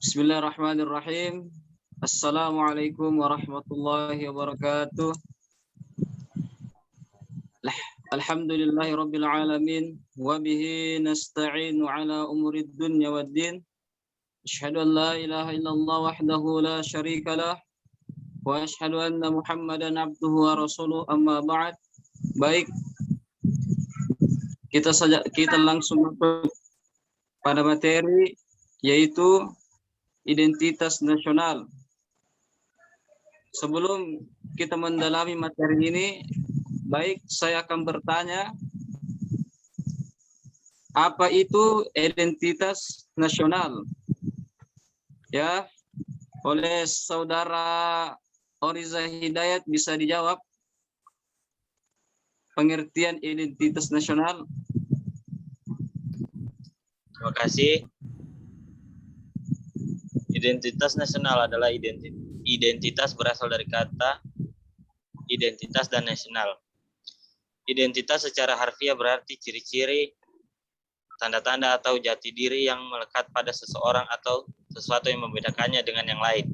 Bismillahirrahmanirrahim. Assalamualaikum warahmatullahi wabarakatuh. Alhamdulillahi rabbil alamin wa bihi nasta'inu ala umurid dunya waddin. Asyhadu an la ilaha illallah wahdahu la syarika lah wa asyhadu anna Muhammadan abduhu wa rasuluh, amma ba'd. Baik, kita langsung masuk pada materi, yaitu identitas nasional. Sebelum kita mendalami materi ini, baik, saya akan bertanya, apa itu identitas nasional? Ya, oleh saudara Oriza Hidayat bisa dijawab pengertian identitas nasional. Terima kasih. Identitas nasional adalah identitas berasal dari kata identitas dan nasional. Identitas secara harfiah berarti ciri-ciri, tanda-tanda atau jati diri yang melekat pada seseorang atau sesuatu yang membedakannya dengan yang lain.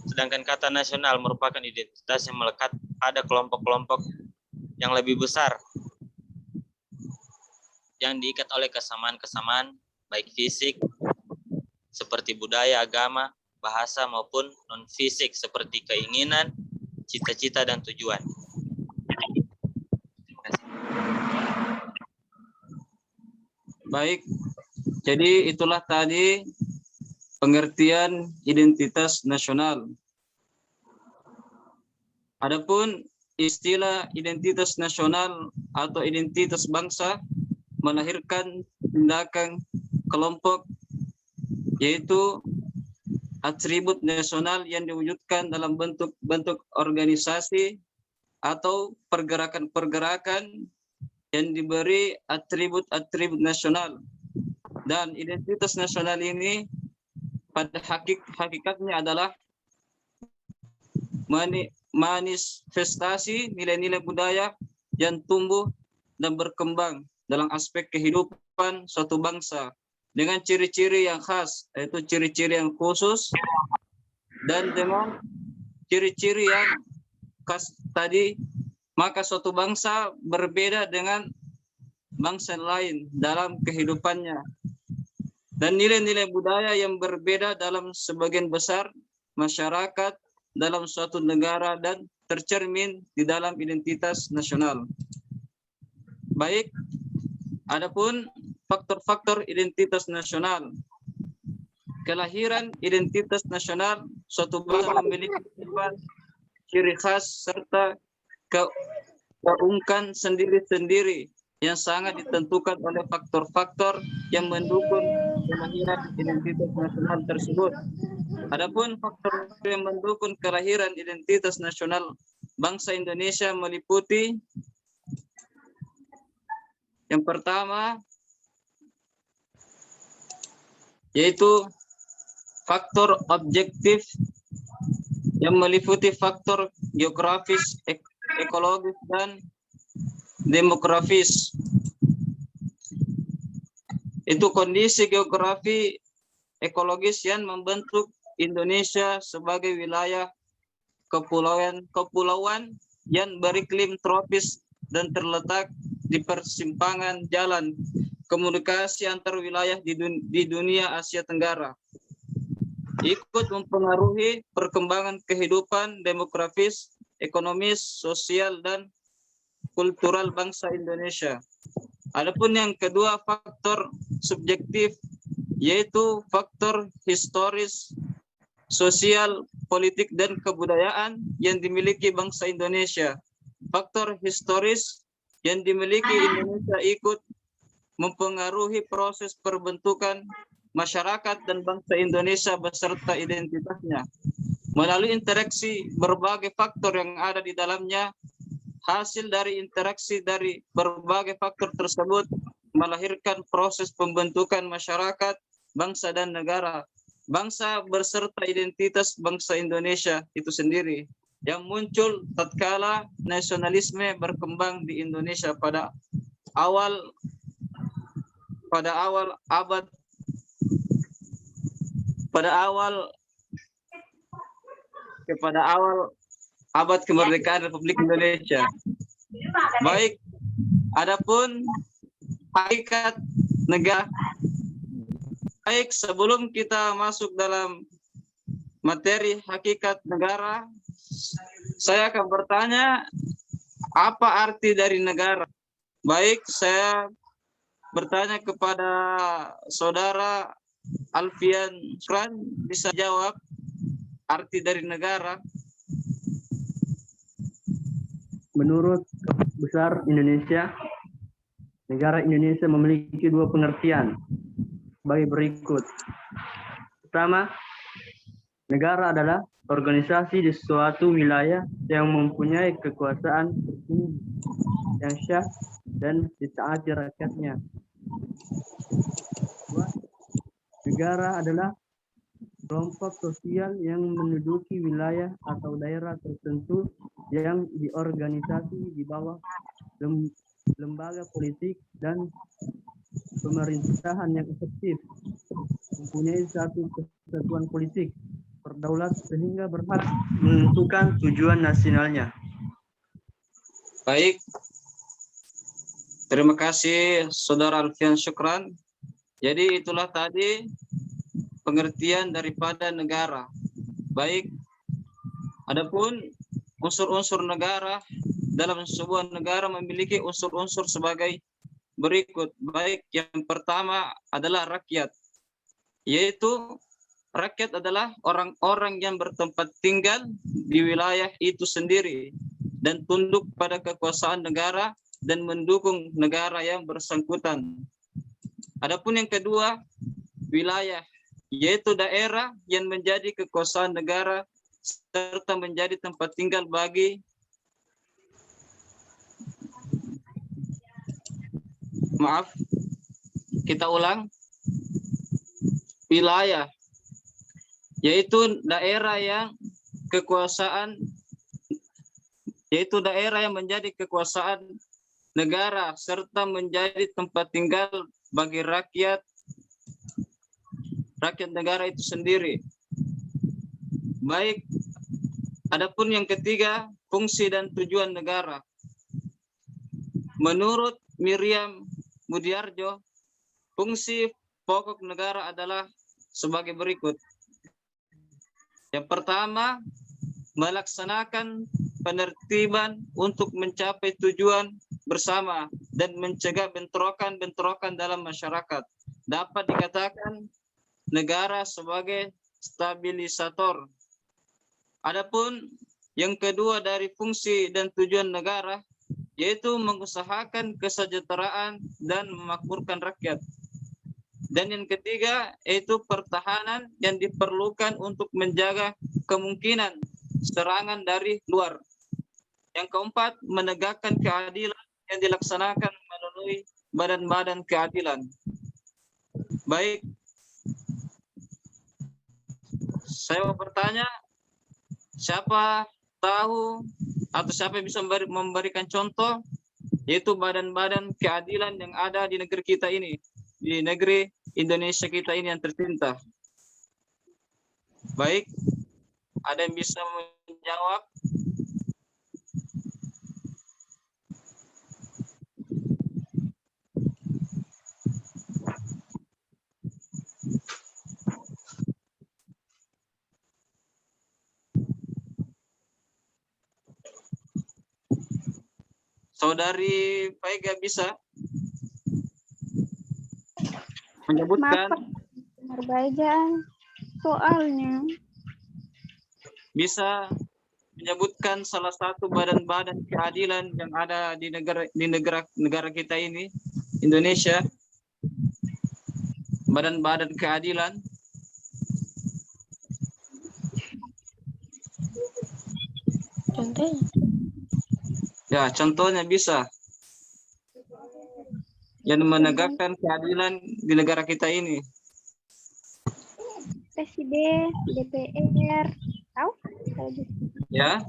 Sedangkan kata nasional merupakan identitas yang melekat pada kelompok-kelompok yang lebih besar yang diikat oleh kesamaan-kesamaan baik fisik seperti budaya, agama, bahasa maupun non-fisik seperti keinginan, cita-cita, dan tujuan. Terima kasih. Baik, jadi itulah tadi pengertian identitas nasional. Adapun istilah identitas nasional atau identitas bangsa melahirkan tindakan kelompok, yaitu atribut nasional yang diwujudkan dalam bentuk organisasi atau pergerakan-pergerakan yang diberi atribut-atribut nasional. Dan identitas nasional ini pada hakikatnya adalah manifestasi nilai-nilai budaya yang tumbuh dan berkembang dalam aspek kehidupan suatu bangsa dengan ciri-ciri yang khas, yaitu ciri-ciri yang khusus, dan dengan ciri-ciri yang khas tadi, maka suatu bangsa berbeda dengan bangsa lain dalam kehidupannya. Dan nilai-nilai budaya yang berbeda dalam sebagian besar masyarakat dalam suatu negara dan tercermin di dalam identitas nasional. Baik, adapun faktor-faktor identitas nasional. Kelahiran identitas nasional, suatu bangsa memiliki sifat, ciri khas, serta keunggulan sendiri-sendiri yang sangat ditentukan oleh faktor-faktor yang mendukung kelahiran identitas nasional tersebut. Adapun faktor yang mendukung kelahiran identitas nasional bangsa Indonesia meliputi yang pertama, yaitu faktor objektif yang meliputi faktor geografis, ekologis, dan demografis. Itu kondisi geografi ekologis yang membentuk Indonesia sebagai wilayah kepulauan yang beriklim tropis dan terletak di persimpangan jalan komunikasi antar wilayah di dunia Asia Tenggara. Ikut mempengaruhi perkembangan kehidupan demografis, ekonomis, sosial, dan kultural bangsa Indonesia. Adapun yang kedua, faktor subjektif, yaitu faktor historis, sosial, politik, dan kebudayaan yang dimiliki bangsa Indonesia. Faktor historis yang dimiliki Indonesia ikut mempengaruhi proses perbentukan masyarakat dan bangsa Indonesia beserta identitasnya. Melalui interaksi berbagai faktor yang ada di dalamnya, hasil dari interaksi dari berbagai faktor tersebut melahirkan proses pembentukan masyarakat, bangsa, dan negara. Bangsa berserta identitas bangsa Indonesia itu sendiri yang muncul tatkala nasionalisme berkembang di Indonesia pada awal abad pada awal abad kemerdekaan Republik Indonesia. Baik, adapun hakikat negara. Baik, sebelum kita masuk dalam materi hakikat negara, saya akan bertanya, apa arti dari negara? Baik, saya bertanya kepada saudara Alfian Syukran, bisa jawab arti dari negara? Menurut Besar Indonesia, negara Indonesia memiliki dua pengertian sebagai berikut. Pertama, negara adalah organisasi di suatu wilayah yang mempunyai kekuasaan tertinggi yang syah dan ditaati rakyatnya. Kedua, negara adalah kelompok sosial yang menduduki wilayah atau daerah tertentu yang diorganisasi di bawah lembaga politik dan pemerintahan yang efektif, mempunyai satu kesatuan politik, berdaulat sehingga berhak menentukan tujuan nasionalnya. Baik, terima kasih Saudara Alfian Syukran. Jadi itulah tadi pengertian daripada negara. Baik, adapun unsur-unsur negara, dalam sebuah negara memiliki unsur-unsur sebagai berikut. Baik, yang pertama adalah rakyat, yaitu rakyat adalah orang-orang yang bertempat tinggal di wilayah itu sendiri dan tunduk pada kekuasaan negara dan mendukung negara yang bersangkutan. Adapun yang kedua, wilayah, yaitu daerah yang menjadi kekuasaan negara serta menjadi tempat tinggal bagi kita ulang, wilayah, yaitu daerah yang menjadi kekuasaan negara serta menjadi tempat tinggal bagi rakyat negara itu sendiri. Baik, adapun yang ketiga, fungsi dan tujuan negara. Menurut Miriam Mudiarjo, fungsi pokok negara adalah sebagai berikut. Yang pertama, melaksanakan penertiban untuk mencapai tujuan bersama dan mencegah bentrokan-bentrokan dalam masyarakat. Dapat dikatakan negara sebagai stabilisator. Adapun yang kedua dari fungsi dan tujuan negara, yaitu mengusahakan kesejahteraan dan memakmurkan rakyat. Dan yang ketiga, yaitu pertahanan yang diperlukan untuk menjaga kemungkinan serangan dari luar. Yang keempat, menegakkan keadilan yang dilaksanakan melalui badan-badan keadilan. Baik, saya mau bertanya, siapa tahu atau siapa yang bisa memberikan contoh, yaitu badan-badan keadilan yang ada di negeri kita ini, di negeri Indonesia kita ini yang tercinta? Baik, ada yang bisa menjawab? Saudari Faiga bisa menyebutkan? Perbaikan soalnya. Bisa menyebutkan salah satu badan-badan keadilan yang ada di negara kita ini, Indonesia? Badan-badan keadilan. Contohnya? Ya, contohnya bisa. Yang menegakkan keadilan di negara kita ini. Presiden, DPR, tahu? Ya.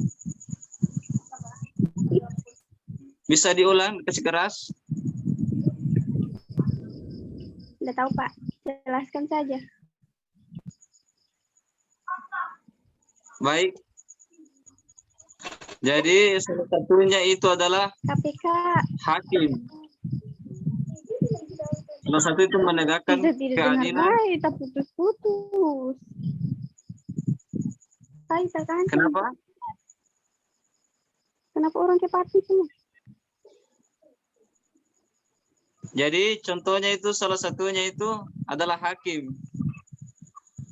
Bisa diulang, kasih keras. Tidak tahu, Pak. Jelaskan saja. Baik. Jadi salah satunya itu adalah KPK. hakim. Salah satu itu menegakkan Tidak dengar keadilan. baik, tak putus-putus. Baik, kan? Kenapa? Kenapa orang cepat semua? Jadi contohnya itu salah satunya itu adalah hakim.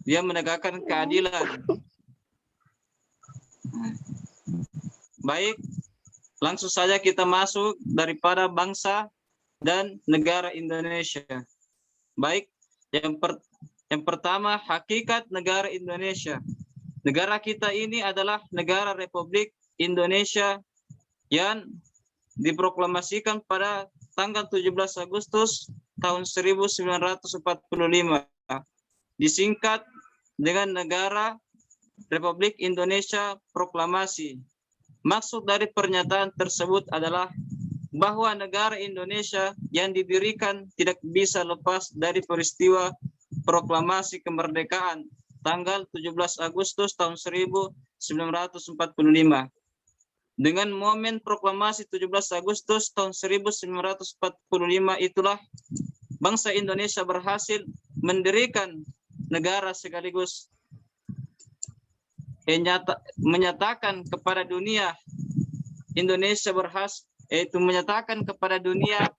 Dia menegakkan keadilan. Baik, langsung saja kita masuk daripada bangsa dan negara Indonesia. Baik, yang pertama hakikat negara Indonesia. Negara kita ini adalah negara Republik Indonesia yang diproklamasikan pada tanggal 17 Agustus tahun 1945. Disingkat dengan Negara Republik Indonesia Proklamasi. Maksud dari pernyataan tersebut adalah bahwa negara Indonesia yang didirikan tidak bisa lepas dari peristiwa proklamasi kemerdekaan tanggal 17 Agustus tahun 1945. Dengan momen proklamasi 17 Agustus tahun 1945 itulah bangsa Indonesia berhasil mendirikan negara sekaligus menyatakan kepada dunia Indonesia menyatakan kepada dunia